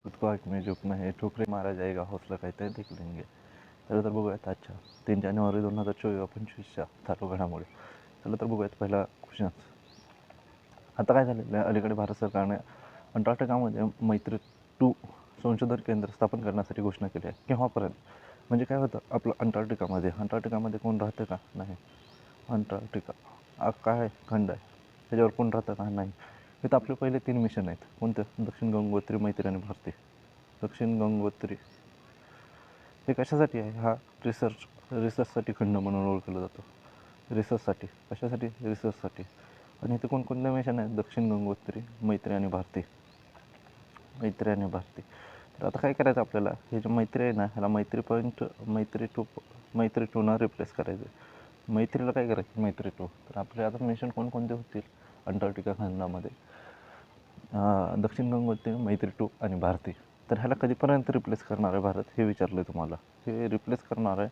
खुद को आँख में झोंकना है, ठोकरे मारा जाएगा, हौसला कहता है देख लेंगे. तर बघूयात आजच्या 3 जानेवारी 2024-25च्या चालू घडामोडी. चला तर बघूयात पहिला क्वेश्चन. आता काय झालेलं आहे, अलीकडे भारत सरकारने अंटार्क्टिकामध्ये मैत्री-2 संशोधन केंद्र स्थापन करण्यासाठी घोषणा केली आहे. केव्हापर्यंत? म्हणजे काय होतं आपलं अंटार्क्टिकामध्ये कोण राहतं का? नाही. अंटार्क्टिका काय खंड आहे, त्याच्यावर कोण राहतं का? नाही. इथं आपले पहिले 3 मिशन आहेत. कोणतं? दक्षिण गंगोत्री, मैत्री आणि भारती. दक्षिण गंगोत्री हे कशासाठी आहे? हा रिसर्चसाठी खंड म्हणून ओळखला जातो. रिसर्चसाठी. कशासाठी? रिसर्चसाठी. आणि इथे कोणकोणते मिशन आहेत? दक्षिण गंगोत्री, मैत्री आणि भारती. मैत्री आणि भारती. तर आता काय करायचं आपल्याला, हे जे मैत्री आहे ना, ह्याला मैत्री-2 रिप्लेस करायचं आहे. मैत्रीला काय करायचं? मैत्री-2. तर आपले आता मिशन कोणकोणते होतील अंटार्क्टिका खंडामध्ये? दक्षिण गंगोत्री, मैत्री-2 आणि भारती. तर ह्याला कधीपर्यंत रिप्लेस करणार आहे भारत, हे विचारलं आहे तुम्हाला. हे रिप्लेस करणार आहे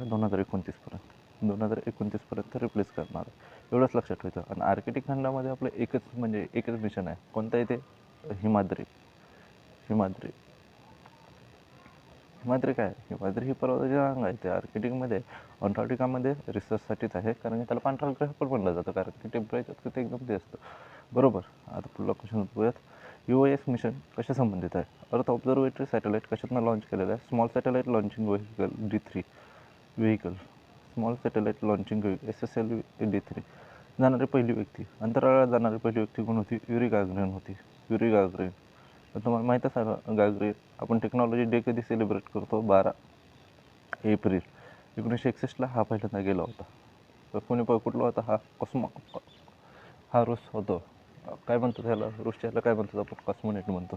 2029पर्यंत. 2029पर्यंत रिप्लेस करणार आहे, एवढंच लक्षात ठेवायचं. आणि आर्कटिक खंडामध्ये आपलं एकच मिशन आहे. कोणतं आहे ते? हिमाद्री काय आहे? हिमाद्री ही पर्वताची रांग आहे. ते आर्कटिकमध्ये, अंटार्क्टिकामध्ये रिसर्चसाठीच आहे. कारण की त्याला पांढरा ग्रह पण म्हणलं जातं, कारण की टेम्परेचर तिथे एकदम ते असतं. बरोबर. आता पुढला क्वेश्चन बघूयात. UAS मिशन कशा संबंधित आहे? अर्थ ऑब्झर्वेटरी सॅटेलाईट कशातनं लॉन्च केलेलं आहे? Small satellite launching vehicle small satellite launching SSLV D3. जाणारी पहिली व्यक्ती, अंतराळात जाणारी पहिली व्यक्ती कोण होती? युरी गागरिन होती. तर तुम्हाला माहीतच आहे गागरिन. आपण टेक्नॉलॉजी डे कधी सेलिब्रेट करतो? 12 एप्रिल 1961ला हा पहिल्यांदा गेला होता. तर कुठला होता हा? हा रूस होतो. काय म्हणतो त्याला? रूसच्याला काय म्हणतो आपण? कॉस्मोनेट म्हणतो.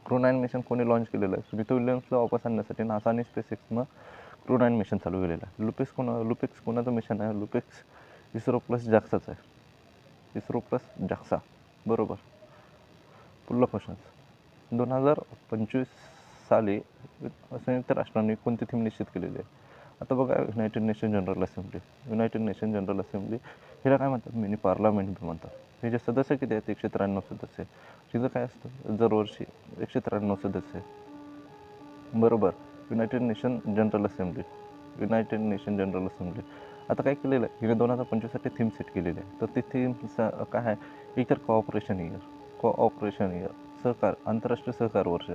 क्रू 9 मिशन कोणी लॉन्च केलेलं आहे? स्मिथ विल्यम्सला वापस आणण्यासाठी नासा आणि SpaceXनं क्रू 9 मिशन चालू केलेलं आहे. लुपेक्स कोणाचं मिशन आहे? लुपेक्स इस्रो प्लस जाक्साचं आहे. ISRO plus JAXA. बरोबर. पुढला क्वेश्चन. 2025 साली संयुक्त राष्ट्रांनी कोणती थीम निश्चित केलेली आहे? आता बघा, युनायटेड नेशन जनरल असेंब्ली हिला काय म्हणतात? मिनी पार्लमेंट बी म्हणतात. हे जे सदस्य किती आहेत? 193 सदस्य. तिथं काय असतं? दरवर्षी 193 सदस्य. बरोबर. United nation general assembly. आता काय केलेलं आहे? हिने 2025साठी थीम सेट केलेली आहे. तर ती थीम काय आहे? एकतर कोऑपरेशन इयर, सहकार, आंतरराष्ट्रीय सहकार वर्ष,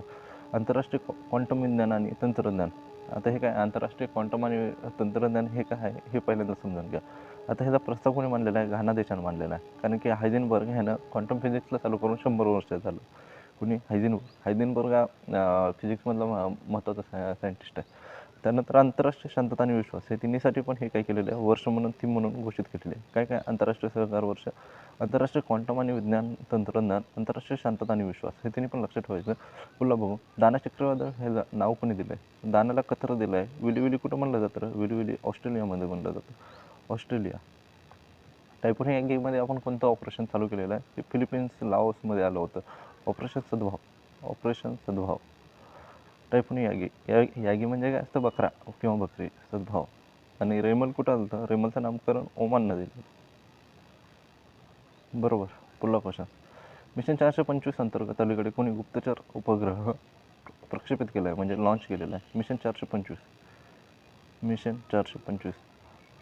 आंतरराष्ट्रीय क्वांटम विज्ञान आणि तंत्रज्ञान. आता हे काय? आंतरराष्ट्रीय क्वांटम आणि तंत्रज्ञान हे काय आहे हे पहिल्यांदा समजून घ्या. आता ह्याचा प्रस्ताव कोणी मांडलेला आहे? घाना देशानं मांडलेला आहे. कारण की हायझेनबर्ग ह्यानं क्वांटम फिजिक्सला चालू करून 100 वर्ष झालं. कुणी? हायझेनबर्ग हा फिजिक्समधला महत्त्वाचा सायंटिस्ट आहे. त्यानंतर आंतरराष्ट्रीय शांतता आणि विश्वास हे तिन्हीसाठी पण हे काय केलेलं आहे? वर्ष म्हणून थीम म्हणून घोषित केलेले आहे. काय आंतरराष्ट्रीय सहकार वर्ष, आंतरराष्ट्रीय क्वांटम आणि विज्ञान तंत्रज्ञान, आंतरराष्ट्रीय शांतता आणि विश्वास हे तिन्ही पण लक्षात ठेवायचं. पुन्हा बघू, दाना चक्रवादळ हे नाव कोणी दिलं आहे? दानाला कथर दिलं आहे. विली कुठं म्हणलं जातं? विली ऑस्ट्रेलियामध्ये म्हणलं जातं. ऑस्ट्रेलिया. टायफून या गेममध्ये आपण कोणतं ऑपरेशन चालू केलेलं आहे? ते फिलिपिन्स, लाओसमध्ये आलं होतं. ऑपरेशन सद्भाव. टायफून यागी म्हणजे काय असतं? बकरा किंवा बकरी. सद्भाव. आणि रेमल कुठं आलं होतं? रेमलचं नामकरण ओमाननं दिलं. बरोबर. पुढला क्वेश्चन. मिशन 425 अंतर्गत अलीकडे कोणी गुप्तचर उपग्रह प्रक्षेपित केला आहे, म्हणजे लॉन्च केलेला आहे? मिशन 425.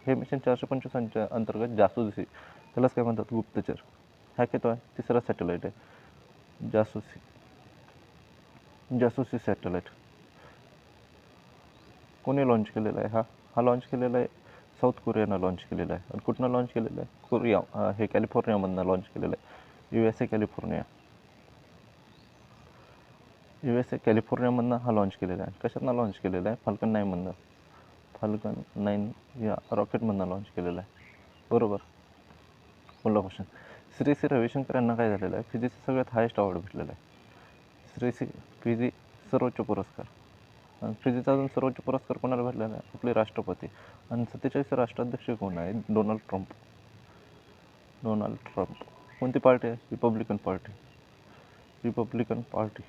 हे मिशन 425 अंतर्गत जासूसी, त्यालाच काय म्हणतात? गुप्तचर. हा येतो आहे 3रा सॅटेलाईट आहे. जासूसी सॅटेलाईट कोणी लॉन्च केलेला आहे? हा लॉन्च केलेला आहे साऊथ कोरियानं लॉन्च केलेला आहे. आणि कुठनं लॉन्च केलेलं आहे? हे कॅलिफोर्नियामधनं लॉन्च केलेलं आहे. USA कॅलिफोर्नियामधनं हा लॉन्च केलेला आहे. कशातनं लॉन्च केलेला आहे? फाल्कन 9 या रॉकेटमधनं लॉन्च केलेला आहे. बरोबर. पुढला क्वेश्चन. श्री रविशंकर यांना काय झालेलं आहे? फिजिक्सचा सगळ्यात हायेस्ट अवॉर्ड भेटलेला आहे. फिजिक्स सर्वोच्च पुरस्कार. आणि फिजिक्सचा अजून सर्वोच्च पुरस्कार कोणाला भेटलेला आहे? आपले राष्ट्रपती. आणि 47 राष्ट्राध्यक्ष कोण आहेत? Donald Trump. कोणती पार्टी आहे? Republican party.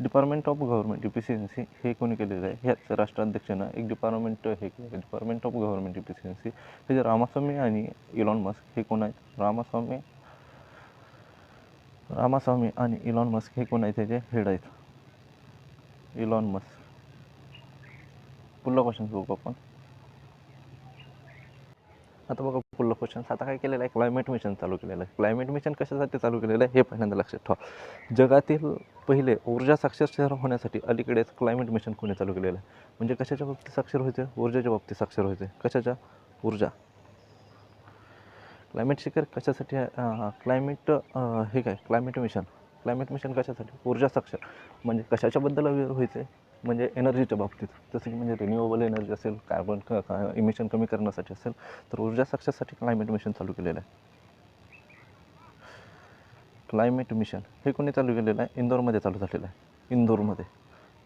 Department of government efficiency हे कोणी केलेलं आहे? ह्याच राष्ट्राध्यक्षानं एक डिपार्टमेंट हे केलं, डिपार्टमेंट ऑफ गव्हर्नमेंट इफिशियन्सी. हे जे रामास्वामी आणि इलॉन मस्क हे कोण आहेत? रामास्वामी आणि इलॉन मस्क हे कोण आहेत, त्याचे हेड आहेत. Elon Musk. पुढला क्वेश्चन बघू आपण. आता बघा पुढला क्वेश्चन. आता काय केलेलं आहे, क्लायमेट मिशन चालू केलेलं आहे. क्लायमेट मिशन कशासाठी चालू केलेलं आहे हे पहिल्यांदा लक्षात ठेवा. जगातील पहिले ऊर्जा साक्षर शहर होण्यासाठी अलीकडेच क्लायमेट मिशन कोणी चालू केलेलं आहे. म्हणजे कशाच्या बाबतीत साक्षर व्हायचं, ऊर्जेच्या बाबतीत साक्षर व्हायचं. कशाच्या, ऊर्जा. क्लायमेट शिखर कशासाठी आहे, क्लायमेट हे काय क्लायमेट मिशन. क्लायमेट मिशन कशासाठी, ऊर्जा साक्षर. म्हणजे कशाच्याबद्दल अवेअर व्हायचं आहे, म्हणजे एनर्जीच्या बाबतीत. जसं की म्हणजे रिन्युएबल एनर्जी असेल, कार्बन इमिशन कमी करण्यासाठी असेल, तर ऊर्जा साक्षरसाठी क्लायमेट मिशन चालू केलेलं आहे. क्लायमेट मिशन हे कोणी चालू केलेलं आहे, इंदोरमध्ये चालू झालेलं आहे, इंदोरमध्ये.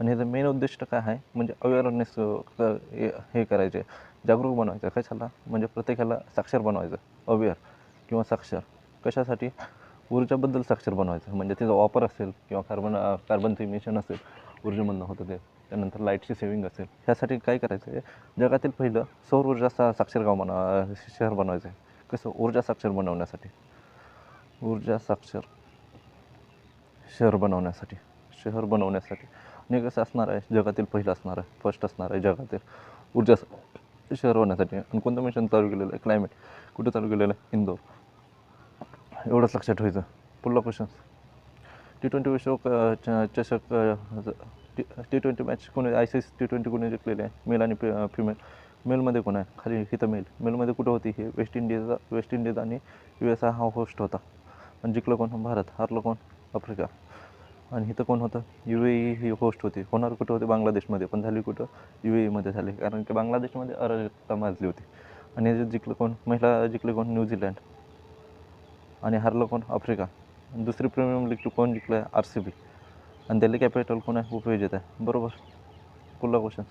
आणि ह्याचं मेन उद्दिष्ट काय आहे, म्हणजे अवेअरनेस हे करायचे, जागरूक बनवायचं. कशाला, म्हणजे प्रत्येकाला साक्षर बनवायचं, अवेअर किंवा साक्षर. कशासाठी, ऊर्जाबद्दल साक्षर बनवायचं. म्हणजे त्याचा वापर असेल किंवा कार्बनचं इमिशन असेल, ऊर्जेमधनं होतं ते. त्यानंतर लाईटची सेविंग असेल. ह्यासाठी काय करायचं आहे, जगातील पहिलं सौर ऊर्जा साक्षर शहर बनवायचं आहे. कसं, ऊर्जा साक्षर बनवण्यासाठी, ऊर्जा साक्षर शहर बनवण्यासाठी. आणि कसं असणार आहे, जगातील पहिलं असणार आहे, फर्स्ट असणार आहे जगातील ऊर्जा शहर होण्यासाठी. आणि कोणतं मिशन चालू केलेलं आहे, क्लायमेट. कुठं चालू केलेलं आहे, इंदोर. एवढंच लक्षात ठेवायचं. पुढला क्वेश्चन. T20 चषक T20 मॅच कोणी, ICC T20 कोणी जिंकलेले आहे, मेल आणि फिमेल. मेलमध्ये कोण आहे, खाली इथं मेलमध्ये कुठं होती, हे वेस्ट इंडिज आणि USA हा होस्ट होता. आणि जिंकलं कोण, भारत. हारलं कोण, आफ्रिका. आणि इथं कोण होतं, UAE ही होस्ट होती. होणार कुठं होते, बांगलादेशमध्ये. पण झाली कुठं, UAEमध्ये झाली. कारण की बांगलादेशमध्ये अराजकता माजली होती. आणि ह्याच्यात जिंकलं कोण, महिला जिंकले कोण, न्यूझीलंड. आणि हारलं कोण, आफ्रिका. दुसरी प्रीमियम लीग कोण जिंकलं आहे, RCB. आणि दिल्ली कॅपिटल कोण आहे, उपविजेत आहे. बरोबर. पुढला क्वेश्चन.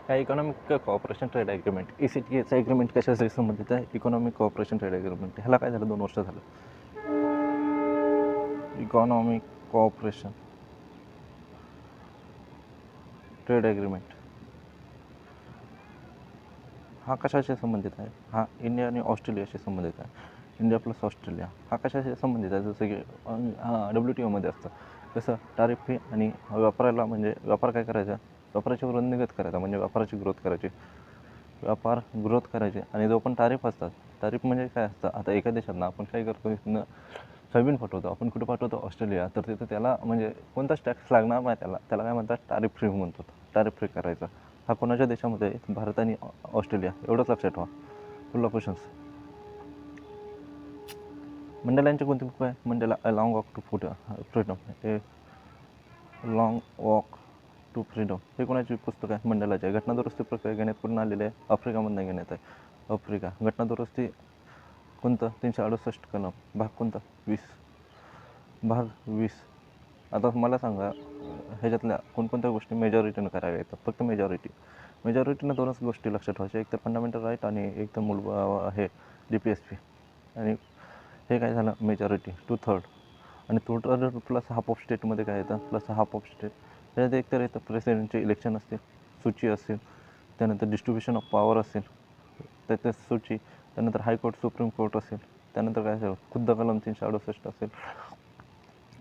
काय, इकॉनॉमिक कॉपरेशन ट्रेड ॲग्रीमेंट, ECTAचं ॲग्रीमेंट कशासाठी संबंधित आहे, इकॉनॉमिक कॉपरेशन ट्रेड ॲग्रीमेंट. ह्याला काय झालं, 2 वर्ष झालं. इकॉनॉमिक कॉपरेशन ट्रेड ॲग्रीमेंट हा कशाशी संबंधित आहे, हा इंडिया आणि ऑस्ट्रेलियाशी संबंधित आहे. इंडिया प्लस ऑस्ट्रेलिया हा कशाशी संबंधित आहे, जसं की WTOमध्ये असतं. कसं, टॅरिफ फ्री आणि व्यापाराला, म्हणजे व्यापार काय करायचा, व्यापाराची वृद्धिंगत करायचा, म्हणजे व्यापाराची ग्रोथ करायची. आणि जो पण टॅरिफ असतात, टॅरिफ म्हणजे काय असतं, आता एका देशात आपण काय करतो, इथनं सोयाबीन पाठवतो आपण, कुठं पाठवतो, ऑस्ट्रेलिया. तर तिथं त्याला म्हणजे कोणताच टॅक्स लागणार नाही, त्याला काय म्हणतात, टॅरिफ फ्री म्हणतो. टॅरिफ फ्री करायचा. हा कोणाच्या देशामध्ये, भारत आणि ऑस्ट्रेलिया. एवढंच लक्षात ठेवा. पुढला क्वेश्चन्स. मंडेलांची कोणती बुक आहे, Mandela a long walk to freedom. Long walk to freedom हे कोणाची पुस्तक आहे, मंडेलाचे आहे. घटना दुरुस्ती प्रक्रिया घेण्यात कुठून आलेले आहे, आफ्रिकामधून घेण्यात आहे, आफ्रिका. घटना दुरुस्ती कोणतं, 368 कलम, भाग कोणता, 20, भाग 20. आता मला सांगा, ह्याच्यातल्या कोणकोणत्या गोष्टी मेजॉरिटीनं कराव्या येतात, फक्त मेजॉरिटीनं 2च गोष्टी लक्षात ठेवायच्या, एक तर फंडामेंटल राईट आणि एक तर हे DPSP. आणि हे काय झालं, मेजॉरिटी 2/3. आणि 2/3 प्लस हाफ ऑफ स्टेटमध्ये काय येतं, प्लस हाफ ऑफ स्टेट. त्याच्यात एक तर येतं प्रेसिडेंटचे इलेक्शन असतील, सूची असेल. त्यानंतर डिस्ट्रीब्युशन ऑफ पॉवर असेल, त्याच्यात सूची. त्यानंतर हायकोर्ट, सुप्रीम कोर्ट असेल. त्यानंतर काय असेल, खुद्द कलम 368 असेल.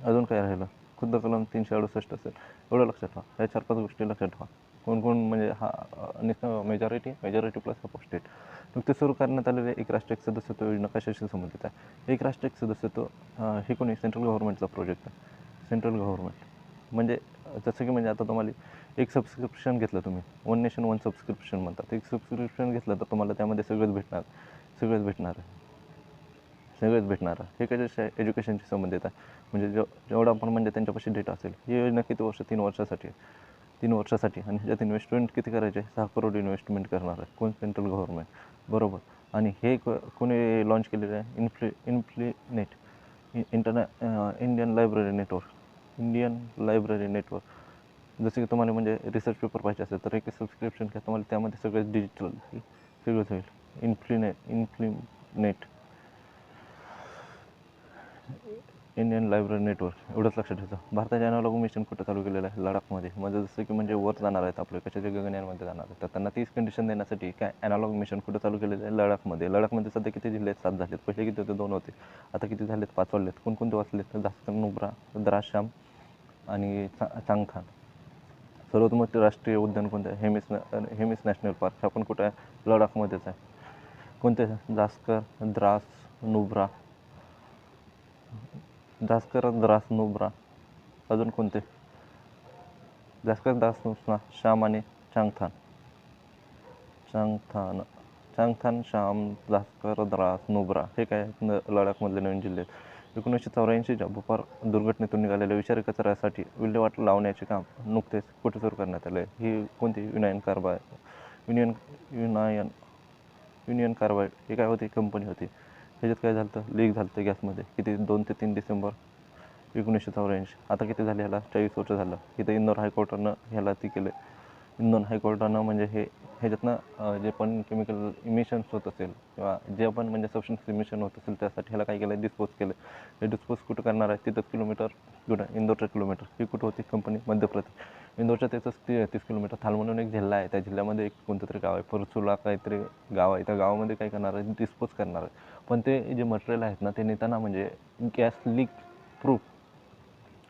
अजून काय राहिलं, खुद्द कलम 368 असेल. एवढं लक्षात ठेवा. ह्या 4-5 गोष्टी लक्षात ठेवा. कोण म्हणजे हा majority plus half of state. नुकते सुरू करण्यात आलेले एक राष्ट्र एक सदस्यत्व योजना कशाशी संबंधित आहे, एक राष्ट्र एक सदस्यत्व. हे कोणी, सेंट्रल गव्हर्नमेंटचा प्रोजेक्ट आहे. सेंट्रल गव्हर्नमेंट म्हणजे जसं की, म्हणजे आता तुम्हाला एक सबस्क्रिप्शन घेतलं तुम्ही, 1 नेशन 1 सबस्क्रिप्शन म्हणतात. एक सबस्क्रिप्शन घेतलं तर तुम्हाला त्यामध्ये सगळंच भेटणार आहे. हे कशा एज्युकेशनशी संबंधित आहे. म्हणजे जेवढा आपण म्हणजे त्यांच्यापाशी डेटा असेल. ही योजना किती वर्ष, 3 वर्षासाठी आहे. 3 वर्षासाठी. आणि ह्याच्यात इन्व्हेस्टमेंट किती करायचे, 6 करोड इन्व्हेस्टमेंट करणार आहे. कोण, सेंट्रल गव्हर्नमेंट. बरोबर. आणि हे कोणी लॉन्च केलेलं आहे, इन्फ्लिनेट, इंडियन लायब्ररी नेटवर्क. जसं की तुम्हाला म्हणजे रिसर्च पेपर पाहिजे असेल तर एक सबस्क्रिप्शन घ्या, तुम्हाला त्यामध्ये सगळं डिजिटल सगळंच होईल. इन्फ्लिनेट इंडियन लायब्ररी नेटवर्क एवढंच लक्षात ठेवायचं. भारताचे ॲनालॉग मिशन कुठं चालू केलेलं आहे? लडाखमध्ये. म्हणजे जसं की म्हणजे वर जाणार आहेत आपले कशाच्या गगनयानमध्ये जाणार आहेत, तर त्यांना 30 कंडिशन देण्यासाठी काय ॲनालॉग मिशन कुठं चालू केलेलं आहे? लडाखमध्ये. लडाखमध्ये सध्या किती जिल्हे आहेत? 7 झालेत. पहिले किती होते? 2 होते. आता किती झालेत? 5 वाढलेत. कोणकोणते वाचलेत? जास्त नुब्रा, द्रास शाम आणि चांगथान. सर्वात मोठे राष्ट्रीय उद्यान कोणतं आहे? Hemis national park. हा पण कुठं आहे? लडाखमध्येच आहे. कोणते? जास्कर, द्रास, नुब्रा, जास्कर, द्रास, नुब्रा. अजून कोणते? जास्कर, द्रास, नुब्रा, शाम आणि चांगथान. चांगथान, शाम, जास्कर, द्रास, नुब्रा हे काय लडाखमधले नवीन जिल्हे आहेत. 1984च्या भोपाळ दुर्घटनेतून निघालेल्या विषारी कचऱ्यासाठी विल्हेवाट लावण्याचे काम नुकतेच कुठे सुरू करण्यात आले? ही कोणती? युनियन कार्बाइड हे काय होती? कंपनी होती. ह्याच्यात काय झालं होतं? लीक झालं होतं गॅसमध्ये. किती? 2 ते 3 डिसेंबर 1984. आता किती झाले ह्याला? 40 वर्ष झालं. इथं इंदोर हायकोर्टानं ह्याला ती केलं. इंदोर हायकोर्टानं म्हणजे ह्याच्यातनं जे पण केमिकल इमिशन्स होत असेल किंवा जे पण म्हणजे सबस्टन्स इमिशन होत असेल त्यासाठी ह्याला काय केलं? डिस्पोज केलं. हे डिस्पोज कुठं करणार आहे? तिथंच किलोमीटर कुठं? इंदोरच्या किलोमीटर. ही कुठं होती? कंपनी मध्य प्रदेश. इंदोरच्या त्याचंच 30 किलोमीटर थाल म्हणून एक जिल्हा आहे. त्या जिल्ह्यामध्ये एक कोणतं तरी गाव आहे, परचुला काहीतरी गाव आहे. त्या गावामध्ये काय करणार आहे? डिस्पोज करणार आहे. पण ते जे मटेरियल आहेत ना ते नेताना म्हणजे गॅस लीक प्रूफ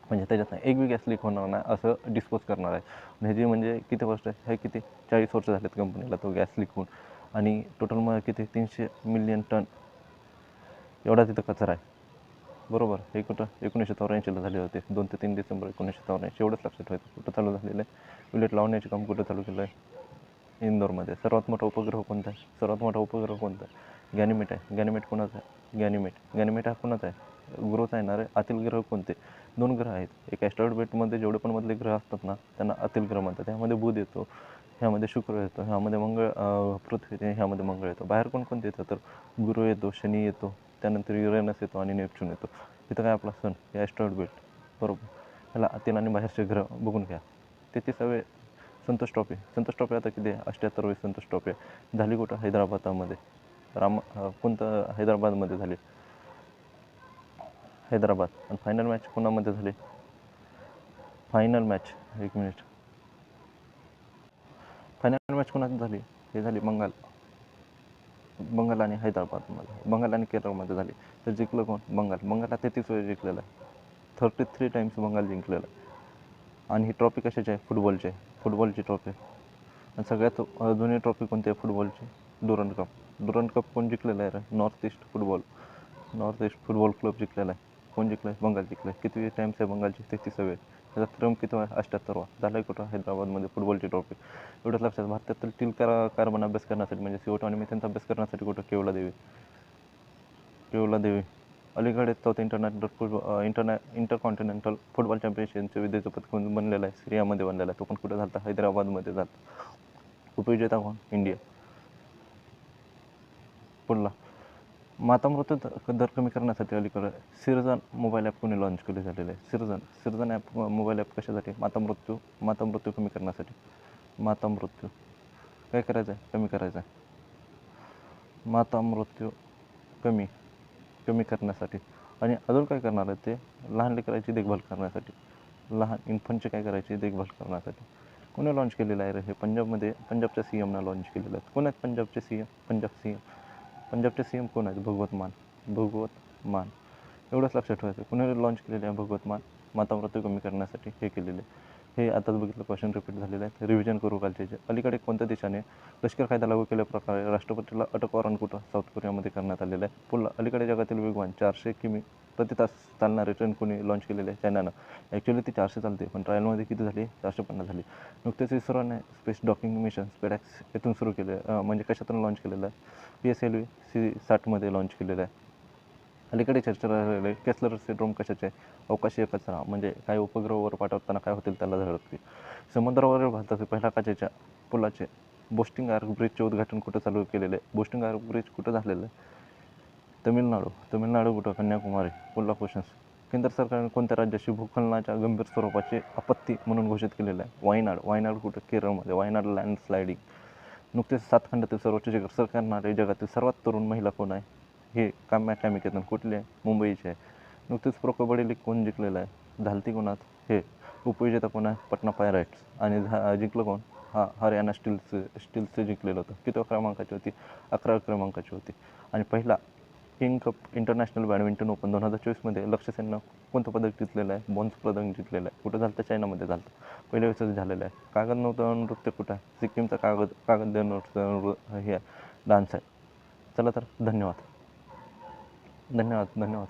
म्हणजे त्याच्यात एक बी गॅस लीक होणार नाही असं डिस्पोज करणार आहे. ह्याची म्हणजे किती वर्ष आहे? हे किती? 40 वर्ष झालेत कंपनीला तो गॅस लीक होऊन. आणि टोटल मग किती? 300 मिलियन टन एवढा तिथं कचरा आहे. बरोबर. हे कुठं? 1984ला झाले होते. 2 ते 3 डिसेंबर 1984. एवढंच लक्षात ठेवायचं. कुठं चालू झालेलं आहे? विलेट लावण्याचे काम कुठं चालू केलं आहे? इंदोरमध्ये. सर्वात मोठा उपग्रह कोणता आहे? सर्वात मोठा उपग्रह कोणता आहे? गॅनिमेट आहे. गॅनिमेट कोणाचा आहे? गॅनिमेट हा कोणाचा आहे? ग्रोथ आहे ना रे. आतील ग्रह कोणते? 2 ग्रह आहेत. एक ॲस्ट्रॉइड बेल्टमध्ये जेवढे पण मधले ग्रह असतात ना त्यांना आतील ग्रह म्हणतात. ह्यामध्ये बुध येतो, ह्यामध्ये शुक्र येतो, ह्यामध्ये पृथ्वी येते, ह्यामध्ये मंगळ येतो. बाहेर कोणकोणते येतं? तर गुरु येतो, शनी येतो, त्यानंतर युरेनस येतो आणि नेपच्यून येतो. इथं काय आपला सन? हे ॲस्ट्रॉइड बेल्ट. बरोबर. ह्याला आतील आणि बाहेरचे ग्रह बघून घ्या. 33वे संतोष ट्रॉफी. संतोष ट्रॉफी आता किती आहे? 78वी संतोष ट्रॉफी झाली कुठं? हैदराबादमध्ये. कोणतं? हैदराबादमध्ये झाली. हैदराबाद. आणि फायनल मॅच कोणामध्ये झाली? फायनल मॅच एक मिनिट. फायनल मॅच कोणाची झाली? हे झाली बंगाल आणि हैदराबादमध्ये. बंगाल आणि केरळमध्ये झाली. तर जिंकलं कोण? बंगाल 33 वेळा जिंकलेला आहे. 33 टाईम्स बंगाल जिंकलेला आहे. आणि ही ट्रॉफी कशाची आहे? फुटबॉलची आहे. फुटबॉलची ट्रॉफी. आणि सगळ्यात जुनी ट्रॉफी कोणती आहे फुटबॉलची? ड्युरंड कप. ड्युरंड कप कोण जिंकलेलं आहे रे? नॉर्थ ईस्ट फुटबॉल क्लब जिंकलेला आहे. कोण जिंकलं आहे? बंगाल जिंकलं आहे. किती टाईम्स आहे बंगालची? 33वे. त्याचा क्रम किती आहे? 78वा. झाला आहे कुठं? हैदराबादमध्ये फुटबॉलची ट्रॉफी. एवढंच लक्षात. भारतातील टील कार्बन अभ्यास करण्यासाठी म्हणजे CO2 आणि मिथेनचा अभ्यास करण्यासाठी कुठं? केवला देवी. अलीकडे चौथं इंटरकॉन्टिनेंटल फुटबॉल चॅम्पियनशिपचे विजेतेपद कोण बनलेलं आहे? सिरियामध्ये बनलेला आहे. तो पण कुठं झाला? हैदराबादमध्ये झाला. उपविजेता कोण? इंडिया. पुढला. मातामृत्यू दर कमी करण्यासाठी अलीकडे सिरजन मोबाईल ॲप कोणी लॉन्च केले झालेले आहे? सिरजन ॲप मोबाईल ॲप कशासाठी? मातामृत्यू कमी करण्यासाठी. मातामृत्यू काय करायचं आहे? कमी करायचं आहे. मातामृत्यू कमी करण्यासाठी. आणि अजून काय करणार आहे ते? लहान लेकराची देखभाल करण्यासाठी. लहान इन्फंटची काय करायची? देखभाल करण्यासाठी. कोणी लॉन्च केलेलं आहे रे हे? पंजाबच्या CMनं लॉन्च केलेलं आहे. कोण आहेत पंजाबचे CM? पंजाबचे CM कोण आहेत? भगवत मान. एवढंच लक्षात ठेवायचं. कोणी लॉन्च केलेले आहे? भगवत मान. मातामृत्यू कमी करण्यासाठी हे केलेले. हे आताच बघितलं क्वेश्चन रिपीट झालेलं आहे. रिव्हिजन करू कालचे. अलीकडे कोणत्या देशाने लष्कर कायदा लागू केल्याप्रकारे राष्ट्रपतीला अटक वॉरंट कुठं? साऊथ कोरियामध्ये करण्यात आलेलं आहे. पुढला. अलीकडे जगातील वेगवान 400 किमी प्रति तास चालणारे ट्रेन कोणी लॉन्च केलेले आहे? चायनानं. ॲक्च्युली ती 400 चालते पण ट्रायलमध्ये किती झाली? 450 झाली. नुकतेच इस्रोने स्पेस डॉकिंग मिशन स्पेडॅक्स येथून सुरू केले म्हणजे कशातून लॉन्च केलेलं आहे? PSLV C-60मध्ये लॉन्च केलेलं आहे. अलीकडे चर्चा झालेले केसलर सिंड्रोम कशाचे आहे? अवकाशीय कचरा म्हणजे काही उपग्रहावर पाठवताना काय होतील त्याला धडकते. समुद्रावरील भारताचे पहिल्या काचेच्या पुलाचे बोस्टिंग आर्क ब्रिजचे उद्घाटन कुठं चालू केलेले आहे? बोस्टिंग आर्क ब्रिज कुठं झालेलं आहे? तमिळनाडू कुठं? कन्याकुमारी. पुढला क्वेश्चन्स. केंद्र सरकारने कोणत्या राज्याशी भूस्खलनाच्या गंभीर स्वरूपाची आपत्ती म्हणून घोषित केलेलं आहे? वायनाड कुठं? केरळमध्ये. वायनाड लँडस्लायडिंग. नुकतेच 7 खंडातील सर्वोच्च सर करणारे जगातील सर्वात तरुण महिला कोण आहे? हे काम्या कॅमिकेतन. कुठली आहे? मुंबईची आहे. नुकतेच प्रो कबड्डी लीग कोण जिंकलेलं आहे? झालती कोणात? हे उपविजेता कोण आहे? पटना पायरेट्स. आणि जिंकलं कोण? हरियाणा स्टील्सचं जिंकलेलं होतं. किती क्रमांकाची होती? 11व्या क्रमांकाची होती. आणि पहिला King Cup international badminton open 2024मध्ये लक्ष्य सेननं कोणतं पदक जिंकलेलं आहे? ब्रॉन्झ पदक जिंकलेलं आहे. कुठं झालं? तर चायनामध्ये झालं. पहिल्या वेळेसच झालेलं आहे. कागद नव्हतं नृत्य कुठं आहे? सिक्कीमचा कागद नृत्य हे डान्स आहे. चला तर धन्यवाद. धन्यवाद.